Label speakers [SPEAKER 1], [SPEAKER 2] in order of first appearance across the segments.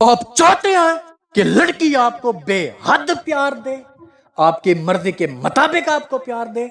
[SPEAKER 1] आप चाहते हैं कि लड़की आपको बेहद प्यार दे, आपकी मर्जी के मुताबिक आपको प्यार दे,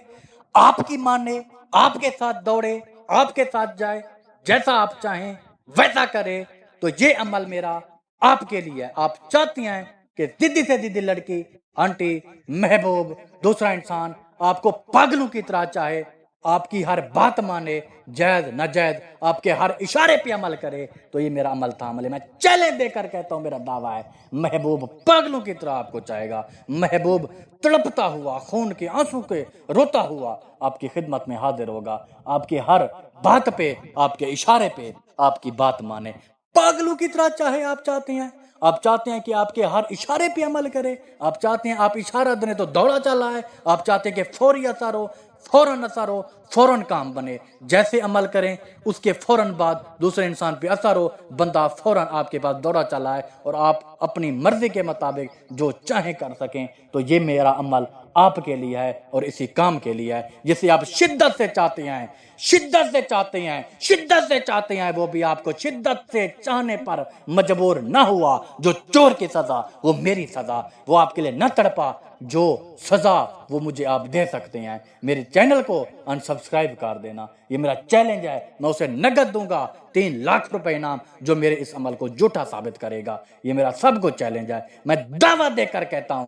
[SPEAKER 1] आपकी माने, आपके साथ दौड़े, आपके साथ जाए, जैसा आप चाहें वैसा करे, तो ये अमल मेरा आपके लिए है। आप चाहती हैं कि जिद्दी से जिद्दी लड़की, आंटी, महबूब, दूसरा इंसान आपको पागलों की तरह चाहे, आपकी हर बात माने, जायज नाजायज आपके हर इशारे पे अमल करे, तो ये मेरा अमल था, अमल है। मैं चैलेंज देकर कहता हूँ, मेरा दावा है, महबूब पागलों की तरह आपको चाहेगा। महबूब तड़पता हुआ, खून के आंसू के रोता हुआ आपकी खिदमत में हाजिर होगा, आपकी हर बात पे, आपके इशारे पे आपकी बात माने, पागलों की तरह चाहे। आप चाहते हैं, आप चाहते हैं कि आपके हर इशारे पे अमल करे, आप चाहते हैं आप इशारा दें तो दौड़ा चला है, आप चाहते हैं कि फौरी असर हो, फौरन असर हो, फौरन काम बने, जैसे अमल करें उसके फौरन बाद दूसरे इंसान पे असर हो, बंदा फौरन आपके पास दौड़ा चला है और आप अपनी मर्जी के मुताबिक जो चाहे कर सकें। तो ये मेरा अमल आपके लिए है और इसी काम के लिए है, जिसे आप शिद्दत से चाहते हैं, शिद्दत से चाहते हैं, शिद्दत से चाहते हैं, वो भी आपको शिद्दत से चाहने पर मजबूर ना हुआ। जो चोर की सजा वो मेरी सजा, वो आपके लिए न तड़पा, जो सजा वो मुझे आप दे सकते हैं। मेरे चैनल को अनसब्सक्राइब कर देना, ये मेरा चैलेंज है। मैं उसे नगद दूंगा 3 लाख रुपए इनाम, जो मेरे इस अमल को झूठा साबित करेगा। ये मेरा सबको चैलेंज है। मैं दावा देकर कहता हूं,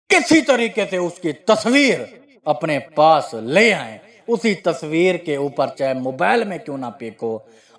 [SPEAKER 1] किसी तरीके से उसकी तस्वीर अपने पास ले आए, उसी तस्वीर के ऊपर चाहे मोबाइल में क्यों ना फेंको,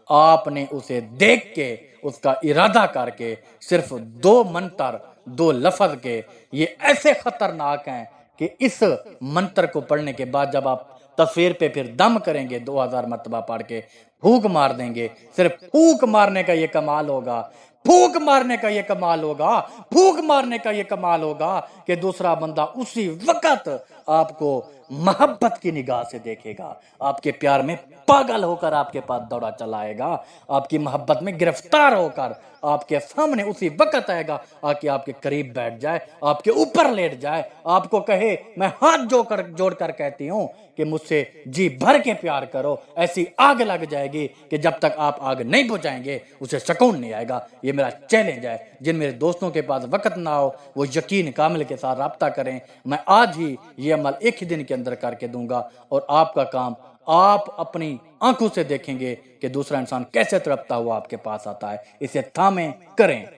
[SPEAKER 1] आपने उसे देख के, उसका इरादा करके, सिर्फ 2 मंत्र, 2 लफ्ज के, ये ऐसे खतरनाक हैं कि इस मंत्र को पढ़ने के बाद जब आप तस्वीर पे फिर दम करेंगे, 2000 मरतबा पढ़ के फूक मार देंगे, सिर्फ फूक मारने का ये कमाल होगा, फूक मारने का ये कमाल होगा, फूक मारने का ये कमाल होगा कि दूसरा बंदा उसी वक्त आपको मोहब्बत की निगाह से देखेगा, आपके प्यार में पागल होकर आपके पास दौड़ा चलाएगा, आपकी मोहब्बत में गिरफ्तार होकर आपके सामने उसी वक्त आएगा, आके आपके करीब बैठ जाए, आपके ऊपर लेट जाए, आपको कहे, मैं हाथ जोड़कर कहती हूं कि मुझसे जी भर के प्यार करो, ऐसी आग लग जाएगी कि जब तक आप आग नहीं बुझाएंगे उसे सुकून नहीं आएगा। ये मेरा चैलेंज है। जिन मेरे दोस्तों के पास वक्त ना हो वो यकीन कामिल के साथ राब्ता करें, मैं आज ही ये अमल एक ही दिन के अंदर करके दूंगा और आपका काम आप अपनी आंखों से देखेंगे कि दूसरा इंसान कैसे तड़पता हुआ आपके पास आता है। इसे थामे करें।